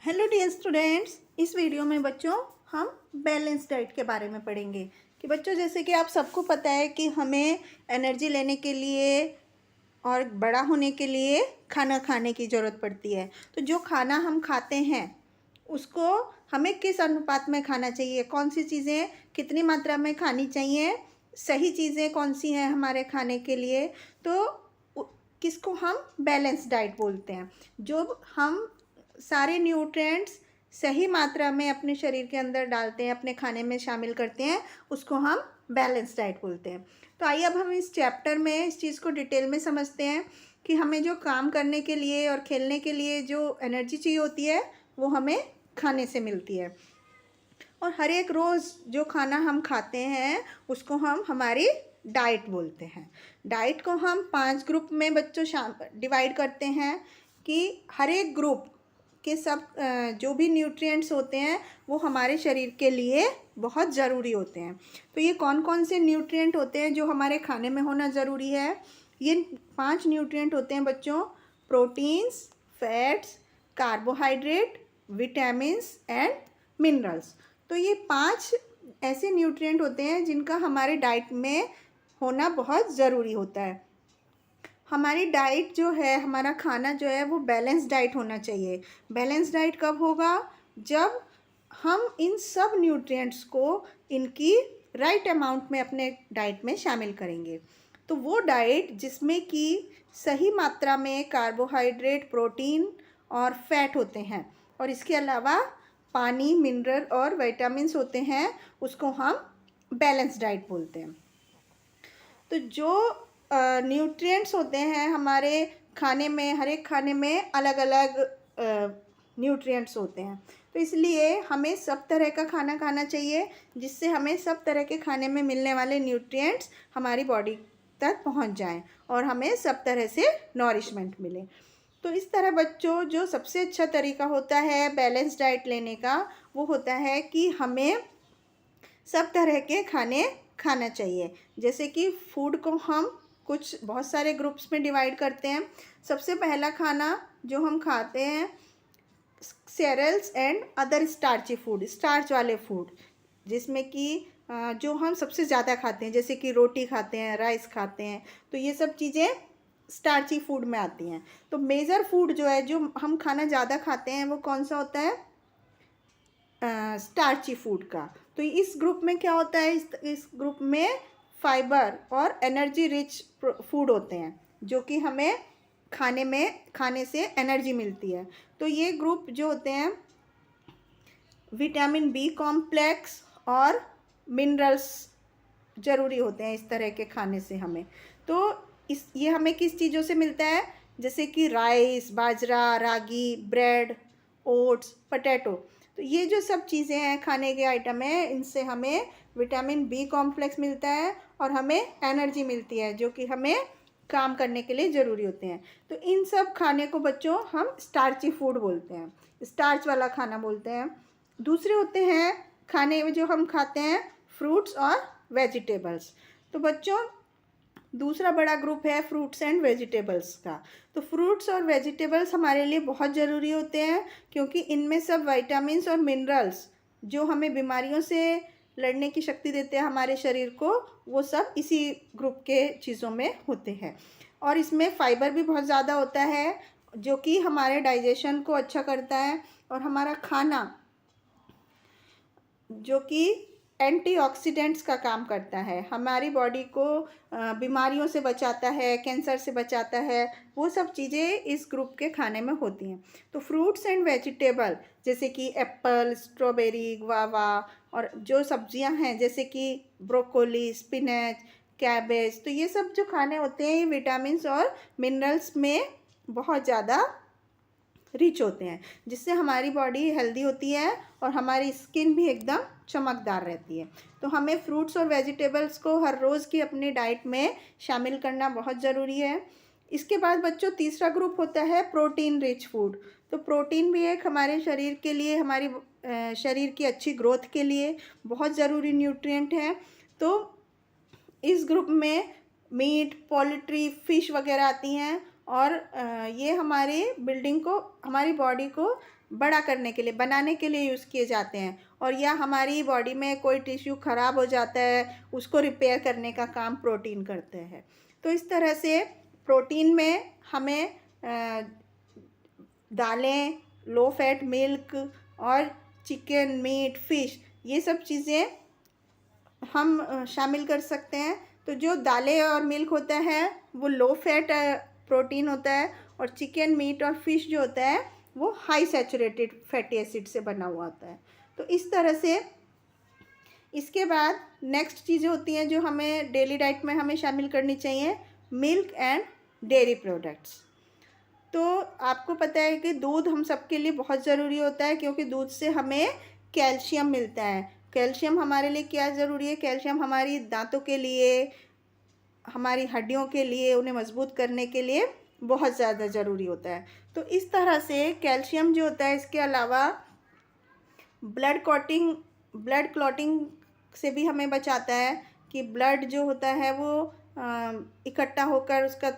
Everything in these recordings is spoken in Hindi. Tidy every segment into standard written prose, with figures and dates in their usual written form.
हेलो डियर स्टूडेंट्स, इस वीडियो में बच्चों हम बैलेंस डाइट के बारे में पढ़ेंगे कि बच्चों जैसे कि आप सबको पता है कि हमें एनर्जी लेने के लिए और बड़ा होने के लिए खाना खाने की ज़रूरत पड़ती है। तो जो खाना हम खाते हैं उसको हमें किस अनुपात में खाना चाहिए, कौन सी चीज़ें कितनी मात्रा में खानी चाहिए, सही चीज़ें कौन सी हैं हमारे खाने के लिए, तो किसको हम बैलेंस डाइट बोलते हैं। जो हम सारे न्यूट्रिएंट्स सही मात्रा में अपने शरीर के अंदर डालते हैं, अपने खाने में शामिल करते हैं, उसको हम बैलेंस डाइट बोलते हैं। तो आइए अब हम इस चैप्टर में इस चीज़ को डिटेल में समझते हैं कि हमें जो काम करने के लिए और खेलने के लिए जो एनर्जी चाहिए होती है वो हमें खाने से मिलती है। और हर एक रोज़ जो खाना हम खाते हैं उसको हम हमारी डाइट बोलते हैं। डाइट को हम 5 ग्रुप में बच्चों डिवाइड करते हैं कि हर एक ग्रुप के सब जो भी न्यूट्रिएंट्स होते हैं वो हमारे शरीर के लिए बहुत ज़रूरी होते हैं। तो ये कौन कौन से न्यूट्रिएंट होते हैं जो हमारे खाने में होना ज़रूरी है? ये 5 न्यूट्रिएंट होते हैं बच्चों: proteins, fats, carbohydrate, vitamins and minerals. तो ये 5 ऐसे न्यूट्रिएंट होते हैं जिनका हमारे डाइट में होना बहुत ज़रूरी होता है। हमारी डाइट जो है, हमारा खाना जो है वो बैलेंस डाइट होना चाहिए। बैलेंस डाइट कब होगा? जब हम इन सब न्यूट्रिएंट्स को इनकी राइट अमाउंट में अपने डाइट में शामिल करेंगे। तो वो डाइट जिसमें कि सही मात्रा में कार्बोहाइड्रेट, प्रोटीन और फैट होते हैं और इसके अलावा पानी, मिनरल और विटामिन्स होते हैं, उसको हम बैलेंस डाइट बोलते हैं। तो जो न्यूट्रिएंट्स होते हैं हमारे खाने में, हर एक खाने में अलग अलग न्यूट्रिएंट्स होते हैं। तो इसलिए हमें सब तरह का खाना खाना चाहिए जिससे हमें सब तरह के खाने में मिलने वाले न्यूट्रिएंट्स हमारी बॉडी तक पहुंच जाएं और हमें सब तरह से नॉरिशमेंट मिले। तो इस तरह बच्चों जो सबसे अच्छा तरीका होता है बैलेंस डाइट लेने का वो होता है कि हमें सब तरह के खाने खाना चाहिए। जैसे कि फूड को हम कुछ बहुत सारे ग्रुप्स में डिवाइड करते हैं। सबसे पहला खाना जो हम खाते हैं cereals and other starchy food, starch वाले फूड, जिसमें कि जो हम सबसे ज़्यादा खाते हैं जैसे कि रोटी खाते हैं, राइस खाते हैं, तो ये सब चीज़ें स्टार्ची फूड में आती हैं। तो मेजर फूड जो है, जो हम खाना ज़्यादा खाते हैं, वो कौन सा होता है? स्टार्ची फूड का। तो इस ग्रुप में क्या होता है? इस ग्रुप में फाइबर और एनर्जी रिच फूड होते हैं जो कि हमें खाने से एनर्जी मिलती है। तो ये ग्रुप जो होते हैं विटामिन बी कॉम्प्लेक्स और मिनरल्स ज़रूरी होते हैं इस तरह के खाने से हमें। तो ये हमें किस चीज़ों से मिलता है? जैसे कि राइस, बाजरा, रागी, ब्रेड, ओट्स, पोटैटो। तो ये जो सब चीज़ें हैं, खाने के आइटम हैं, इनसे हमें विटामिन बी कॉम्प्लेक्स मिलता है और हमें एनर्जी मिलती है जो कि हमें काम करने के लिए ज़रूरी होते हैं। तो इन सब खाने को बच्चों हम स्टार्ची फूड बोलते हैं, स्टार्च वाला खाना बोलते हैं। दूसरे होते हैं खाने में जो हम खाते हैं फ्रूट्स और वेजिटेबल्स। तो बच्चों दूसरा बड़ा ग्रुप है फ्रूट्स एंड वेजिटेबल्स का। तो फ्रूट्स और वेजिटेबल्स हमारे लिए बहुत ज़रूरी होते हैं क्योंकि इनमें सब विटामिन्स और मिनरल्स जो हमें बीमारियों से लड़ने की शक्ति देते हैं हमारे शरीर को, वो सब इसी ग्रुप के चीज़ों में होते हैं। और इसमें फाइबर भी बहुत ज़्यादा होता है जो कि हमारे डाइजेशन को अच्छा करता है और हमारा खाना जो कि एंटीऑक्सीडेंट्स का काम करता है, हमारी बॉडी को बीमारियों से बचाता है, कैंसर से बचाता है, वो सब चीज़ें इस ग्रुप के खाने में होती हैं। तो फ्रूट्स एंड वेजिटेबल जैसे कि एप्पल, स्ट्रॉबेरी, गुआवा और जो सब्जियां हैं जैसे कि ब्रोकोली, स्पिनच, कैबेज, तो ये सब जो खाने होते हैं ये विटामिन्स और मिनरल्स में बहुत ज़्यादा रिच होते हैं जिससे हमारी बॉडी हेल्दी होती है और हमारी स्किन भी एकदम चमकदार रहती है। तो हमें फ्रूट्स और वेजिटेबल्स को हर रोज़ की अपनी डाइट में शामिल करना बहुत ज़रूरी है। इसके बाद बच्चों तीसरा ग्रुप होता है प्रोटीन रिच फूड। तो प्रोटीन भी एक हमारे शरीर के लिए, हमारी शरीर की अच्छी ग्रोथ के लिए बहुत ज़रूरी न्यूट्रिएंट है। तो इस ग्रुप में मीट, पोल्ट्री, फिश वगैरह आती हैं और ये हमारी बिल्डिंग को, हमारी बॉडी को बड़ा करने के लिए, बनाने के लिए यूज़ किए जाते हैं। और या हमारी बॉडी में कोई टिश्यू ख़राब हो जाता है, उसको रिपेयर करने का काम प्रोटीन करते हैं। तो इस तरह से प्रोटीन में हमें दालें, लो फैट मिल्क और चिकन, मीट, फ़िश, ये सब चीज़ें हम शामिल कर सकते हैं। तो जो दालें और मिल्क होता है वो लो फैट प्रोटीन होता है, और चिकन, मीट और फिश जो होता है वो हाई सैचुरेटेड फैटी एसिड से बना हुआ होता है। तो इस तरह से इसके बाद नेक्स्ट चीज़ें होती हैं जो हमें डेली डाइट में हमें शामिल करनी चाहिए, मिल्क एंड डेयरी प्रोडक्ट्स। तो आपको पता है कि दूध हम सबके लिए बहुत ज़रूरी होता है, क्योंकि दूध से हमें कैल्शियम मिलता है। कैल्शियम हमारे लिए क्या ज़रूरी है? कैल्शियम हमारी दांतों के लिए, हमारी हड्डियों के लिए, उन्हें मजबूत करने के लिए बहुत ज़्यादा ज़रूरी होता है। तो इस तरह से कैल्शियम जो होता है, इसके अलावा ब्लड क्लॉटिंग से भी हमें बचाता है, कि ब्लड जो होता है वो इकट्ठा होकर उसका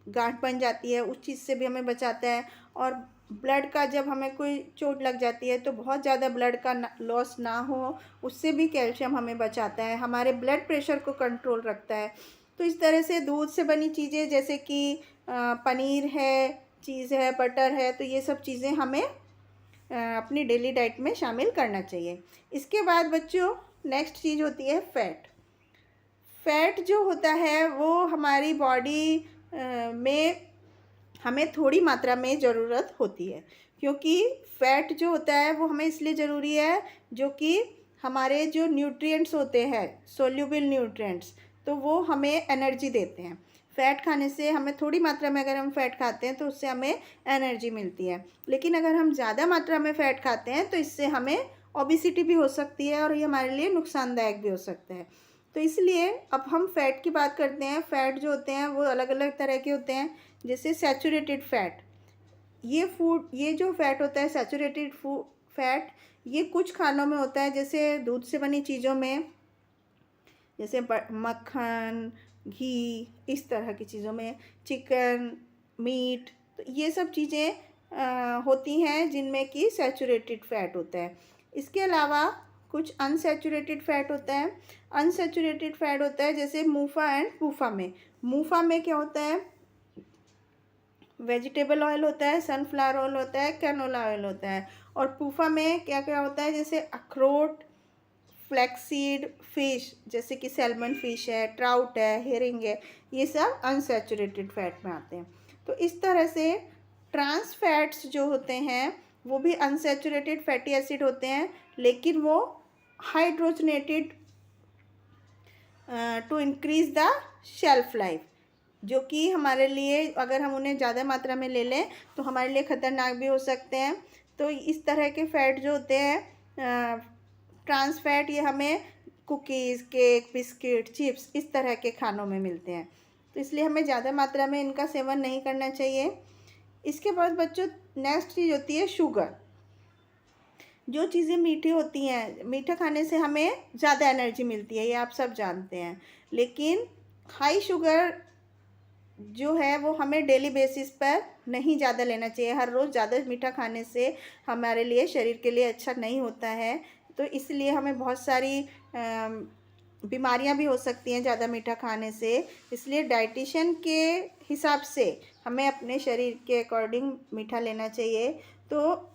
गांठ बन जाती है, उस चीज़ से भी हमें बचाता है। और ब्लड का जब हमें कोई चोट लग जाती है तो बहुत ज़्यादा ब्लड का लॉस ना हो, उससे भी कैल्शियम हमें बचाता है। हमारे ब्लड प्रेशर को कंट्रोल रखता है। तो इस तरह से दूध से बनी चीज़ें जैसे कि पनीर है, चीज़ है, बटर है, तो ये सब चीज़ें हमें अपनी डेली डाइट में शामिल करना चाहिए। इसके बाद बच्चों नेक्स्ट चीज़ होती है फ़ैट। फ़ैट जो होता है वो हमारी बॉडी में हमें थोड़ी मात्रा में ज़रूरत होती है, क्योंकि फ़ैट जो होता है वो हमें इसलिए ज़रूरी है, जो कि हमारे जो न्यूट्रिएंट्स होते हैं, सोल्यूबल न्यूट्रिएंट्स, तो वो हमें एनर्जी देते हैं। फ़ैट खाने से हमें थोड़ी मात्रा में अगर हम फ़ैट खाते हैं तो उससे हमें एनर्जी मिलती है, लेकिन अगर हम ज़्यादा मात्रा में फ़ैट खाते हैं तो इससे हमें ओबेसिटी भी हो सकती है, और ये हमारे लिए नुकसानदायक भी हो सकता है। तो इसलिए अब हम फ़ैट की बात करते हैं। फ़ैट जो होते हैं वो अलग अलग तरह के होते हैं, जैसे सैचुरेटेड फ़ैट। ये जो फ़ैट होता है सैचुरेटेड फ़ैट, ये कुछ खानों में होता है, जैसे दूध से बनी चीज़ों में, जैसे मक्खन, घी, इस तरह की चीज़ों में, चिकन, मीट, तो ये सब चीज़ें होती हैं जिनमें कि सैचुरेटेड फ़ैट होता है। इसके अलावा कुछ अनसैचुरेटेड फ़ैट होता है। अनसैचुरेटेड फ़ैट होता है जैसे मूफ़ा एंड पूफ़ा में। मूफ़ा में क्या होता है? वेजिटेबल ऑयल होता है, सनफ्लावर ऑयल होता है, कैनोला ऑयल होता है। और पूफ़ा में क्या क्या होता है? जैसे अखरोट, फ्लैक्सीड, फ़िश, जैसे कि सैल्मन फ़िश है, ट्राउट है, हेरिंग है, ये सब अनसैचुरेटेड फ़ैट में आते हैं। तो इस तरह से ट्रांस फैट्स जो होते हैं वो भी अनसैचुरेटेड फैटी एसिड होते हैं, लेकिन वो hydrogenated to increase the shelf life, जो कि हमारे लिए अगर हम उन्हें ज़्यादा मात्रा में ले लें तो हमारे लिए ख़तरनाक भी हो सकते हैं। तो इस तरह के फ़ैट जो होते हैं ट्रांस फैट, ये हमें कुकीज़, केक, बिस्किट, चिप्स, इस तरह के खानों में मिलते हैं। तो इसलिए हमें ज़्यादा मात्रा में इनका सेवन नहीं करना चाहिए। इसके बाद बच्चों नेक्स्ट चीज़ होती है शुगर। जो चीज़ें मीठी होती हैं, मीठा खाने से हमें ज़्यादा एनर्जी मिलती है, ये आप सब जानते हैं। लेकिन हाई शुगर जो है वो हमें डेली बेसिस पर नहीं ज़्यादा लेना चाहिए। हर रोज़ ज़्यादा मीठा खाने से हमारे लिए, शरीर के लिए अच्छा नहीं होता है। तो इसलिए हमें बहुत सारी बीमारियां भी हो सकती हैं ज़्यादा मीठा खाने से। इसलिए डाइटिशियन के हिसाब से हमें अपने शरीर के अकॉर्डिंग मीठा लेना चाहिए। तो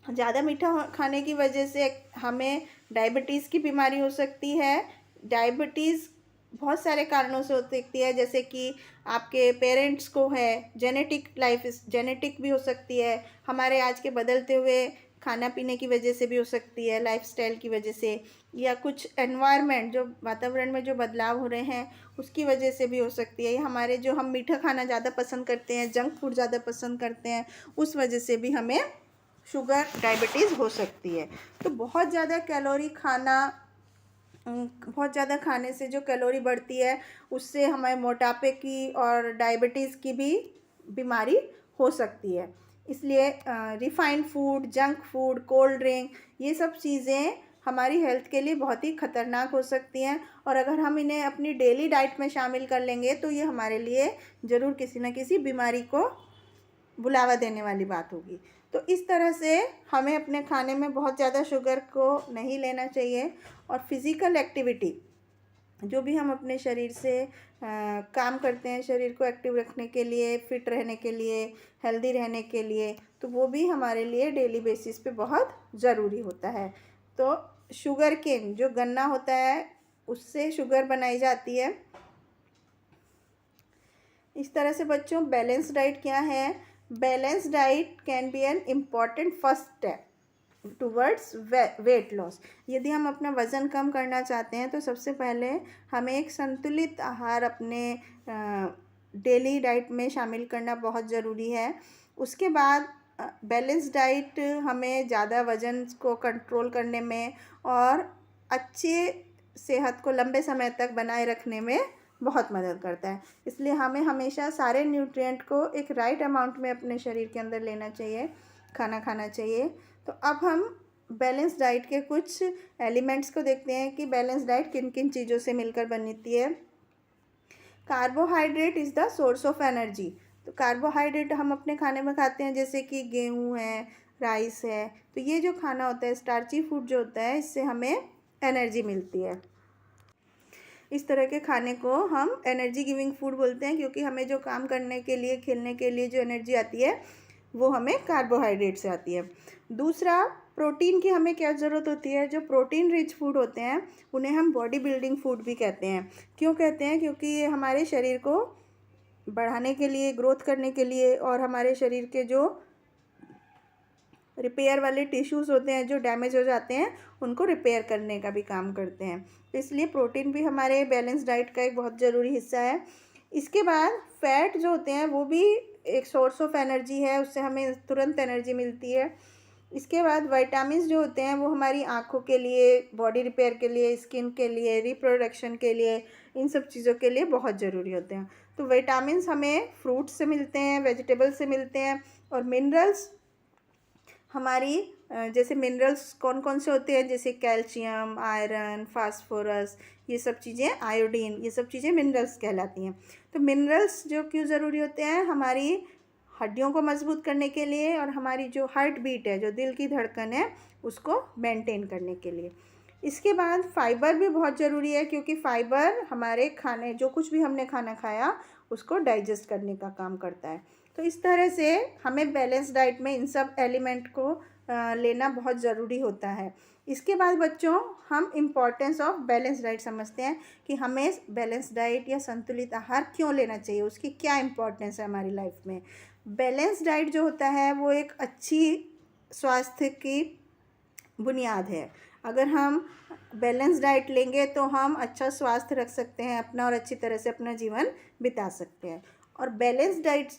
ज़्यादा मीठा खाने की वजह से हमें डायबिटीज़ की बीमारी हो सकती है। डायबिटीज़ बहुत सारे कारणों से हो सकती है, जैसे कि आपके पेरेंट्स को है, जेनेटिक भी हो सकती है, हमारे आज के बदलते हुए खाना पीने की वजह से भी हो सकती है, लाइफस्टाइल की वजह से, या कुछ एनवायरनमेंट, जो वातावरण में जो बदलाव हो रहे हैं उसकी वजह से भी हो सकती है। हमारे जो हम मीठा खाना ज़्यादा पसंद करते हैं, जंक फूड ज़्यादा पसंद करते हैं, उस वजह से भी हमें शुगर, डायबिटीज़ हो सकती है। तो बहुत ज़्यादा खाने से जो कैलोरी बढ़ती है उससे हमें मोटापे की और डायबिटीज़ की भी बीमारी हो सकती है। इसलिए refined food, junk food, cold drink, ये सब चीज़ें हमारी हेल्थ के लिए बहुत ही ख़तरनाक हो सकती हैं, और अगर हम इन्हें अपनी डेली डाइट में शामिल कर लेंगे तो ये हमारे लिए ज़रूर किसी न किसी बीमारी को बुलावा देने वाली बात होगी। तो इस तरह से हमें अपने खाने में बहुत ज़्यादा शुगर को नहीं लेना चाहिए। और फिज़िकल एक्टिविटी जो भी हम अपने शरीर से काम करते हैं, शरीर को एक्टिव रखने के लिए, फिट रहने के लिए, हेल्दी रहने के लिए, तो वो भी हमारे लिए डेली बेसिस पे बहुत ज़रूरी होता है। तो शुगर केन जो गन्ना होता है उससे शुगर बनाई जाती है। इस तरह से बच्चों बैलेंस डाइट क्या है? Balance diet can be an important first step towards weight loss. यदि हम अपना वज़न कम करना चाहते हैं तो सबसे पहले हमें एक संतुलित आहार अपने डेली डाइट में शामिल करना बहुत ज़रूरी है। उसके बाद बैलेंस डाइट हमें ज़्यादा वज़न को कंट्रोल करने में और अच्छे सेहत को लंबे समय तक बनाए रखने में बहुत मदद करता है। इसलिए हमें हमेशा सारे न्यूट्रिएंट को एक राइट अमाउंट में अपने शरीर के अंदर लेना चाहिए, खाना चाहिए। तो अब हम बैलेंस डाइट के कुछ एलिमेंट्स को देखते हैं कि बैलेंस डाइट किन किन चीज़ों से मिलकर बनती है। Carbohydrate is the source of energy. तो कार्बोहाइड्रेट हम अपने खाने में खाते हैं, जैसे कि गेहूँ है, राइस है। तो ये जो खाना होता है, स्टार्ची फूड जो होता है, इससे हमें एनर्जी मिलती है। इस तरह के खाने को हम एनर्जी गिविंग फूड बोलते हैं, क्योंकि हमें जो काम करने के लिए, खेलने के लिए जो एनर्जी आती है वो हमें कार्बोहाइड्रेट से आती है। दूसरा, प्रोटीन की हमें क्या ज़रूरत होती है? जो प्रोटीन रिच फूड होते हैं उन्हें हम बॉडी बिल्डिंग फूड भी कहते हैं। क्यों कहते हैं? क्योंकि ये हमारे शरीर को बढ़ाने के लिए, ग्रोथ करने के लिए और हमारे शरीर के जो रिपेयर वाले टिश्यूज़ होते हैं जो डैमेज हो जाते हैं उनको रिपेयर करने का भी काम करते हैं। तो इसलिए प्रोटीन भी हमारे बैलेंस डाइट का एक बहुत ज़रूरी हिस्सा है। इसके बाद फैट जो होते हैं वो भी एक सोर्स ऑफ एनर्जी है, उससे हमें तुरंत एनर्जी मिलती है। इसके बाद विटामिन्स जो होते हैं वो हमारी आँखों के लिए, बॉडी रिपेयर के लिए, स्किन के लिए, रिप्रोडक्शन के लिए, इन सब चीज़ों के लिए बहुत ज़रूरी होते हैं। तो विटामिन्स हमें फ्रूट से मिलते हैं, वेजिटेबल से मिलते हैं। और मिनरल्स हमारी जैसे मिनरल्स कौन कौन से होते हैं? जैसे कैल्शियम, आयरन, फास्फोरस, ये सब चीज़ें, आयोडीन, ये सब चीज़ें मिनरल्स कहलाती हैं। तो मिनरल्स जो क्यों ज़रूरी होते हैं? हमारी हड्डियों को मजबूत करने के लिए और हमारी जो हार्ट बीट है, जो दिल की धड़कन है, उसको मेंटेन करने के लिए। इसके बाद फाइबर भी बहुत ज़रूरी है, क्योंकि फाइबर हमारे खाने, जो कुछ भी हमने खाना खाया उसको डाइजेस्ट करने का काम करता है। तो इस तरह से हमें बैलेंस डाइट में इन सब एलिमेंट को लेना बहुत ज़रूरी होता है। इसके बाद बच्चों, हम इम्पॉर्टेंस ऑफ बैलेंस डाइट समझते हैं कि हमें बैलेंस डाइट या संतुलित आहार क्यों लेना चाहिए, उसकी क्या इम्पोर्टेंस है हमारी लाइफ में। बैलेंस डाइट जो होता है वो एक अच्छी स्वास्थ्य की बुनियाद है। अगर हम बैलेंस डाइट लेंगे तो हम अच्छा स्वास्थ्य रख सकते हैं अपना और अच्छी तरह से अपना जीवन बिता सकते हैं। और बैलेंस डाइट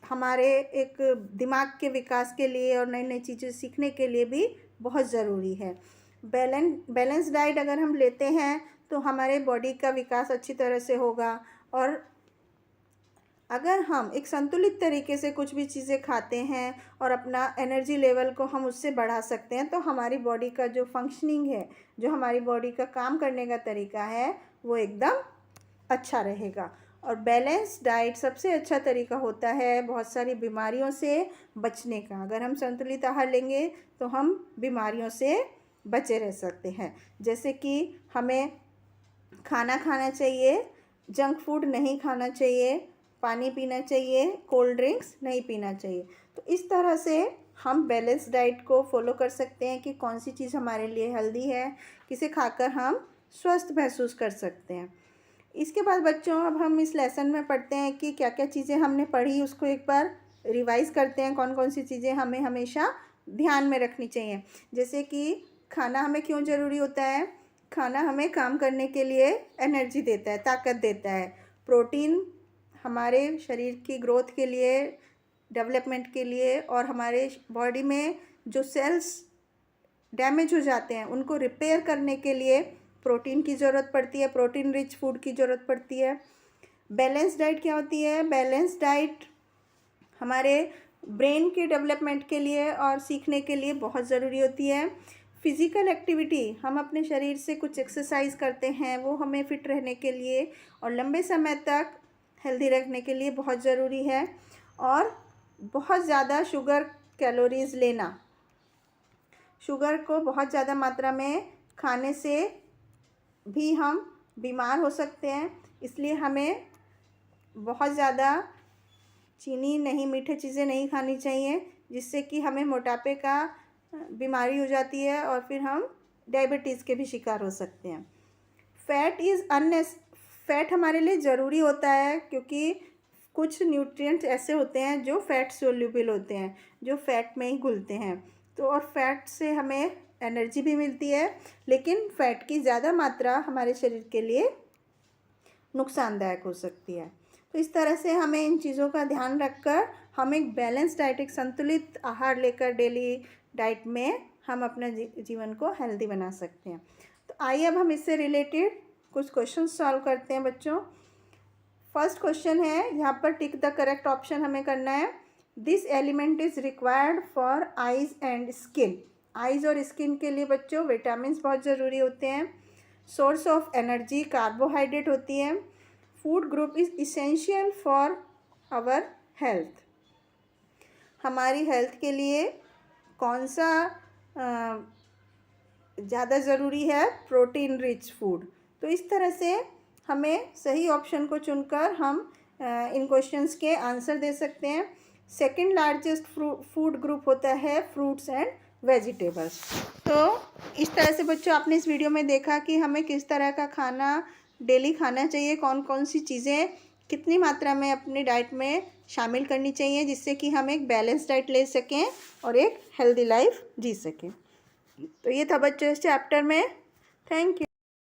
हमारे एक दिमाग के विकास के लिए और नई नई चीज़ें सीखने के लिए भी बहुत ज़रूरी है। बैलेंस डाइट अगर हम लेते हैं तो हमारे बॉडी का विकास अच्छी तरह से होगा। और अगर हम एक संतुलित तरीके से कुछ भी चीज़ें खाते हैं और अपना एनर्जी लेवल को हम उससे बढ़ा सकते हैं, तो हमारी बॉडी का जो फंक्शनिंग है, जो हमारी बॉडी का काम करने का तरीका है, वो एकदम अच्छा रहेगा। और बैलेंस डाइट सबसे अच्छा तरीका होता है बहुत सारी बीमारियों से बचने का। अगर हम संतुलित आहार लेंगे तो हम बीमारियों से बचे रह सकते हैं। जैसे कि हमें खाना खाना चाहिए, जंक फूड नहीं खाना चाहिए, पानी पीना चाहिए, कोल्ड ड्रिंक्स नहीं पीना चाहिए। तो इस तरह से हम बैलेंस डाइट को फॉलो कर सकते हैं कि कौन सी चीज़ हमारे लिए हेल्दी है, किसे खाकर हम स्वस्थ महसूस कर सकते हैं। इसके बाद बच्चों, अब हम इस लेसन में पढ़ते हैं कि क्या क्या चीज़ें हमने पढ़ी, उसको एक बार रिवाइज़ करते हैं। कौन कौन सी चीज़ें हमें हमेशा ध्यान में रखनी चाहिए। जैसे कि खाना हमें क्यों ज़रूरी होता है? खाना हमें काम करने के लिए एनर्जी देता है, ताकत देता है। प्रोटीन हमारे शरीर की ग्रोथ के लिए, डेवलपमेंट के लिए, और हमारे बॉडी में जो सेल्स डैमेज हो जाते हैं उनको रिपेयर करने के लिए प्रोटीन की ज़रूरत पड़ती है, प्रोटीन रिच फूड की ज़रूरत पड़ती है। बैलेंस डाइट क्या होती है? बैलेंस डाइट हमारे ब्रेन के डेवलपमेंट के लिए और सीखने के लिए बहुत ज़रूरी होती है। फिज़िकल एक्टिविटी, हम अपने शरीर से कुछ एक्सरसाइज करते हैं, वो हमें फ़िट रहने के लिए और लंबे समय तक हेल्दी रखने के लिए बहुत ज़रूरी है। और बहुत ज़्यादा शुगर कैलोरीज लेना। शुगर को बहुत ज़्यादा मात्रा में खाने से भी हम बीमार हो सकते हैं, इसलिए हमें बहुत ज़्यादा चीनी नहीं, मीठे चीज़ें नहीं खानी चाहिए, जिससे कि हमें मोटापे का बीमारी हो जाती है और फिर हम डायबिटीज़ के भी शिकार हो सकते हैं। फैट हमारे लिए ज़रूरी होता है, क्योंकि कुछ न्यूट्रिएंट्स ऐसे होते हैं जो फैट सोल्यूबल होते हैं, जो फैट में ही घुलते हैं। तो और फैट से हमें एनर्जी भी मिलती है, लेकिन फ़ैट की ज़्यादा मात्रा हमारे शरीर के लिए नुकसानदायक हो सकती है। तो इस तरह से हमें इन चीज़ों का ध्यान रखकर हम एक बैलेंस डाइट, एक संतुलित आहार लेकर डेली डाइट में हम अपने जीवन को हेल्दी बना सकते हैं। तो आइए अब हम इससे रिलेटेड कुछ क्वेश्चन सॉल्व करते हैं बच्चों। फर्स्ट क्वेश्चन है, यहाँ पर टिक द करेक्ट ऑप्शन हमें करना है। This element is required for eyes and skin. Eyes और स्किन के लिए बच्चों विटामिन बहुत ज़रूरी होते हैं। सोर्स ऑफ एनर्जी कार्बोहाइड्रेट होती है। Food group is essential for our health. हमारी हेल्थ के लिए कौन सा ज़्यादा ज़रूरी है? Protein rich food. तो इस तरह से हमें सही ऑप्शन को चुनकर हम इन क्वेश्चंस के आंसर दे सकते हैं। सेकंड लार्जेस्ट फूड ग्रुप होता है फ्रूट्स एंड वेजिटेबल्स। तो इस तरह से बच्चों आपने इस वीडियो में देखा कि हमें किस तरह का खाना डेली खाना चाहिए, कौन कौन सी चीज़ें कितनी मात्रा में अपनी डाइट में शामिल करनी चाहिए, जिससे कि हम एक बैलेंस डाइट ले सकें और एक हेल्दी लाइफ जी सकें। तो ये था बच्चों इस चैप्टर में। Thank you.